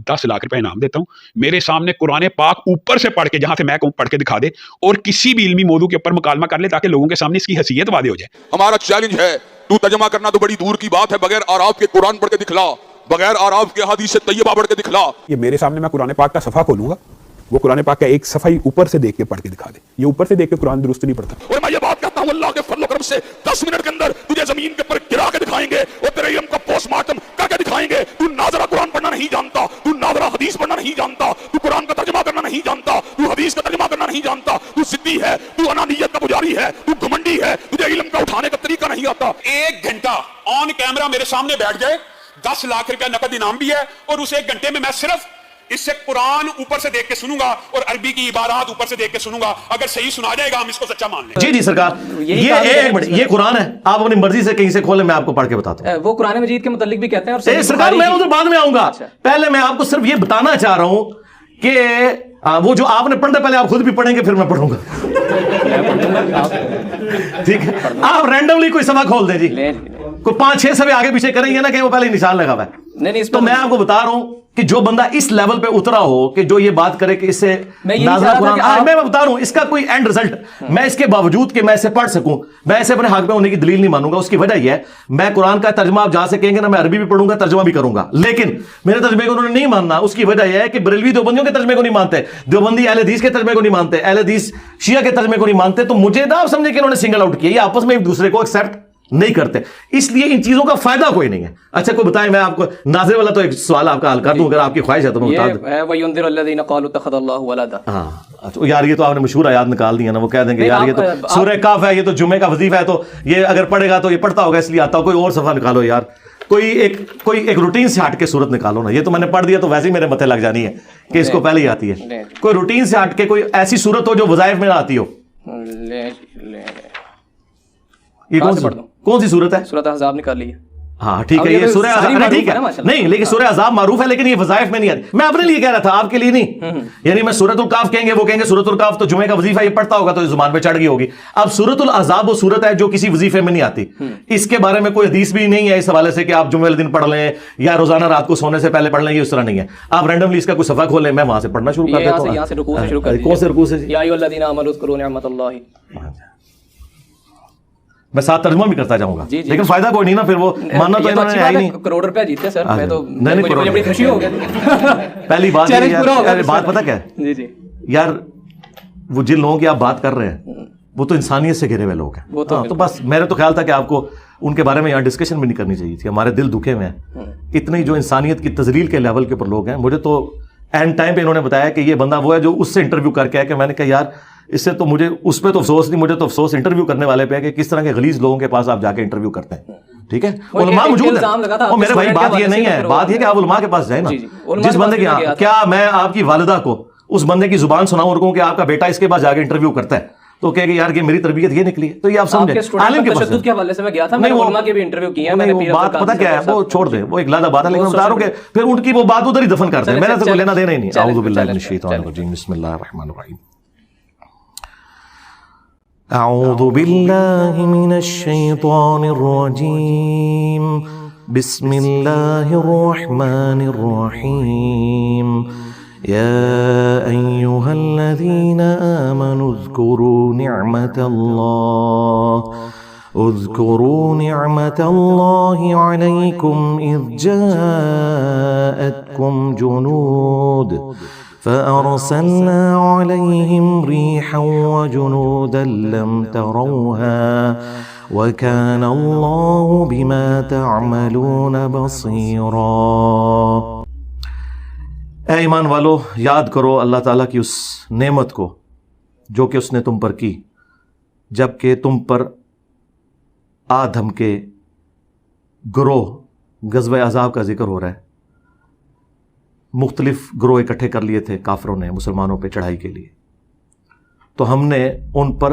10 लाख रुपए इनाम देता हूँ, मेरे सामने कुरान पाक ऊपर से पढ़ के, जहां से मैं कहूँ पढ़ के दिखा दे, और किसी भी इल्मी मौजू के ऊपर मुकालमा कर ले, ताकि लोगों के सामने इसकी हैसियत वादे हो जाए। हमारा चैलेंज है, तू तर्जुमा करना तो बड़ी दूर की बात है, बगैर आराफ के कुरान पढ़ के दिखला, बगैर आराफ के हदीस तैयबा पढ़ के दिखला। ये मेरे सामने मैं कुरान पाक का सफा खोलूंगा, वो कुरान पाक का एक सफा ही ऊपर से देख के पढ़ के दिखा दे। ये ऊपर से देख के कुरान दुरुस्त नहीं पढ़ता। और मैं ये बात कहता हूँ, अल्लाह के फजल करम से 10 मिनट के अंदर तुझे जमीन के ऊपर गिरा के दिखाएंगे और तेरे इल्म का पोस्टमार्टम करके दिखाएंगे। तू नाजरा कुरान पढ़ना नहीं जानता, तू नाजरा हदीस पढ़ना नहीं जानता, तू कुरान का तर्जुमा करना नहीं जानता, तू हदीस का तर्जुमा करना नहीं जानता, तू सिद्दी है, तू अनानियत का पुजारी है, तू घमंडी है, तुझे इल्म का उठाने का तरीका नहीं आता। 1 घंटा ऑन कैमरा मेरे सामने बैठ जाए, 10 लाख रुपया नकद इनाम भी है, और उस 1 घंटे में मैं सिर्फ इससे कुरान ऊपर से देख के सुनूंगा और अरबी की इबारत ऊपर से देख के सुनूंगा। अगर सही सुना जाएगा हम इसको सच्चा मान लें। जी जी सरकार, ये कुरान है, आप अपनी मर्जी से कहीं से खोलें, मैं आपको पढ़ के बताता हूँ। वो कुरान मजीद के मुतालिक भी कहते हैं। और सरकार मैं उधर बाद में आऊंगा, पहले मैं आपको सिर्फ ये बताना चाह रहा हूं कि वो जो आपने पढ़ना, पहले आप खुद भी पढ़ेंगे फिर मैं पढ़ूंगा। ठीक है, आप रैंडमली कोई सवा खोल दें जी, कोई 5-6 सवाल आगे पीछे करेंगे ना कि वो पहले निशान लगा हुआ है। नहीं, तो मैं आपको बता रहा हूं कि जो बंदा इस लेवल पे उतरा हो कि जो ये बात करे कि इससे नाज़रा कुरान, मैं बता रहा हूं इसका कोई एंड रिजल्ट, मैं इसके बावजूद कि मैं इसे पढ़ सकूं, मैं ऐसे अपने हक में होने की दलील नहीं मानूंगा। उसकी वजह यह है, मैं कुरान का तर्जुमा आप जहां से कहेंगे ना, मैं अरबी भी पढ़ूंगा, तर्जुमा भी करूंगा, लेकिन मेरे तर्जुमे को उन्होंने नहीं मानना। उसकी वजह यह है कि बरेलवी देवबंदियों के तर्जुमे को नहीं मानते, देवबंदी अहले हदीस के तर्जुमे को नहीं मानते, अहले हदीस शिया के तर्जुमे को नहीं मानते। तो मुझे ना आप समझे कि उन्होंने सिंगल आउट किया, ये आपस में एक दूसरे को एक्सेप्ट नहीं करते, इसलिए इन चीजों का फायदा कोई नहीं है। अच्छा कोई बताए, मैं आपको नाज़िर वाला तो एक सवाल आपका हल कर दूं, अगर आपकी ख्वाहिश है तो मैं बता दूं। हाँ यार, ये तो आपने मशहूर आयात निकाल दी है ना, वो कह देंगे यार ये तो सूरह काफ है, ये तो जुम्मे का वजीफा है, तो ये अगर पढ़ेगा तो ये पढ़ता होगा इसलिए आता हो। कोई और सफा निकालो यार, कोई एक रूटीन से हट के सूरत निकालो ना। ये तो मैंने पढ़ दिया तो वैसे ही मेरे मथे लग जानी है कि इसको पहले ही आती है। कोई रूटीन से हट के कोई ऐसी सूरत हो जो वज़ाइफ में ना आती हो। ये कौन सी सूरत है? सूरत अहज़ाब निकाल ली है। हाँ ठीक है, ये सूरह अज़ाब ठीक है, नहीं लेकिन सूरह अज़ाब मारूफ है, लेकिन ये वज़ाइफ में नहीं आती। मैं अपने लिए कह रहा था, आपके लिए नहीं। यानी मैं सूरतुल काफ कहेंगे, वो कहेंगे सूरतुल काफ तो जुमे का वजीफा ये पढ़ता होगा तो जुबान पे चढ़ गई होगी। अब सूरतुल अज़ाब वो सूरत है जो किसी वजीफे में नहीं आती, इसके बारे में कोई हदीस भी नहीं है इस हवाले से कि आप जुमे वाले दिन पढ़ लें या रोजाना रात को सोने से पहले पढ़ लें, ये उस तरह नहीं है। आप रैंडमली इसका कोई सफा खोलें, मैं वहां से पढ़ना शुरू कर देता हूं। कौन से रुकू से? या अय्युहल्लज़ीना आमनू उज़्कुरू निअमतल्लाहि। मैं साथ तर्जुमा भी करता जाऊंगा, लेकिन फायदा कोई नहीं ना, फिर वो मानना तो इन्होंने है ही नहीं। करोड़ रुपया जीते सर, मैं तो नहीं बड़ी खुशी हो गई। पहली बात यार, बात पता क्या है जी यार, वो जिन लोगों की आप बात कर रहे हैं वो तो इंसानियत से घिरे हुए लोग हैं। तो बस मेरा तो ख्याल था कि आपको उनके बारे में यहाँ डिस्कशन भी नहीं करनी चाहिए थी। हमारे दिल दुखे में हैं, इतनी जो इंसानियत की तजलील के लेवल के ऊपर लोग हैं। मुझे तो एंड टाइम पे इन्होंने बताया कि ये बंदा वो है जो उससे इंटरव्यू करके आया, कि मैंने कहा यार इससे तो मुझे उस पर तो अफसोस नहीं, मुझे तो अफसोस इंटरव्यू करने वाले पे है कि किस तरह के गलीज लोगों के पास आप जाके इंटरव्यू करते हैं। ठीक है, उलमा मौजूद है। और मेरे भाई बात ये नहीं है, बात ये कि आप उलमा के पास जाए ना, जिस बंदे के, क्या मैं आपकी वालिदा को उस बंदे की जुबान सुनाऊं और कहूं कि आपका बेटा इसके पास जाके इंटरव्यू करता है, तो कहेगा यार कि मेरी तरबियत ये निकली है। तो ये आप समझे, आलिम के तशद्दुद के हवाले से मैं गया था, मैंने उलमा के भी इंटरव्यू किए हैं, मैंने बात पता क्या है वो छोड़ दे, वो एक लादा बात है, लेकिन बता रहा हूं कि फिर उनकी वो बात उधर ही दफन कर दे, मेरा तो लेना देना ही नहीं। अऊज़ु बिल्लाहि मिनश शैतानिर रजीम, बिस्मिल्लाहिर रहमानिर रहीम। अऊज़ु बिल्लाहि मिनश शैतानिर रजीम, बिस्मिल्लाहिर रहमानिर रहीम। या अय्युहल्लज़ीना आमनू उज़्कुरू निअमतल्लाहि अलैकुम इज़ जाअतकुम जुनूद فأرسلنا عليهم ريحا وجنودا لم تروها وكان الله بما تعملون بصيرا۔ اے ایمان والو، یاد کرو اللہ تعالیٰ کی اس نعمت کو جو کہ اس نے تم پر کی، جب کہ تم پر آدم کے گروہ غزوہ احزاب کا ذکر ہو رہا ہے۔ مختلف گروہ اکٹھے کر لیے تھے کافروں نے مسلمانوں پہ چڑھائی کے لیے، تو ہم نے ان پر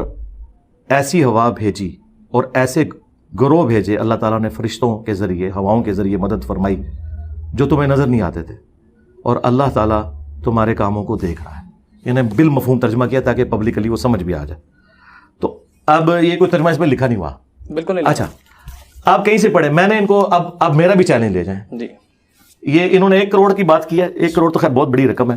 ایسی ہوا بھیجی اور ایسے گروہ بھیجے، اللہ تعالیٰ نے فرشتوں کے ذریعے، ہواؤں کے ذریعے مدد فرمائی جو تمہیں نظر نہیں آتے تھے، اور اللہ تعالیٰ تمہارے کاموں کو دیکھ رہا ہے۔ انہیں بالمفہوم ترجمہ کیا تاکہ پبلکلی وہ سمجھ بھی آ جائے۔ تو اب یہ کوئی ترجمہ اس میں لکھا نہیں ہوا، بالکل نہیں۔ اچھا آپ کہیں سے پڑھیں، میں نے ان کو اب میرا بھی چیلنج لے جائیں۔ جی یہ انہوں نے 1 کروڑ کی بات کی ہے. 1 کروڑ تو خیر بہت بڑی رقم ہے.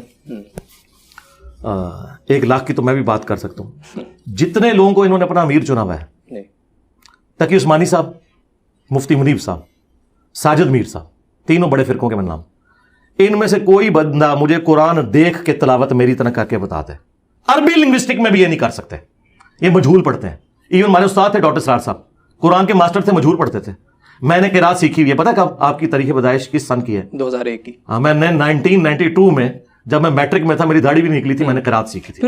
1 لاکھ کی تو میں بھی بات کر سکتا ہوں. جتنے لوگوں کو انہوں نے اپنا امیر چنا ہوا ہے, نہیں. تقی عثمانی صاحب, مفتی منیب صاحب, ساجد میر صاحب, تینوں بڑے فرقوں کے میں نام, ان میں سے کوئی بندہ مجھے قرآن دیکھ کے تلاوت میری طرح کر کے بتاتے. عربی لنگوسٹک میں بھی یہ نہیں کر سکتے, یہ مجہول پڑھتے ہیں. ایون ہمارے استاد تھے ڈاکٹر سرار صاحب, قرآن کے ماسٹر تھے, مجہول پڑھتے تھے. میں نے قرات سیکھی ہوئی ہے, پتہ کب آپ کی تاریخ پیدائش کس سن کی ہے؟ 2001 کی. ہاں, میں نے 1992 میں جب میں میٹرک میں تھا, میری داڑھی بھی نہیں نکلی تھی, میں نے قرات سیکھی تھی.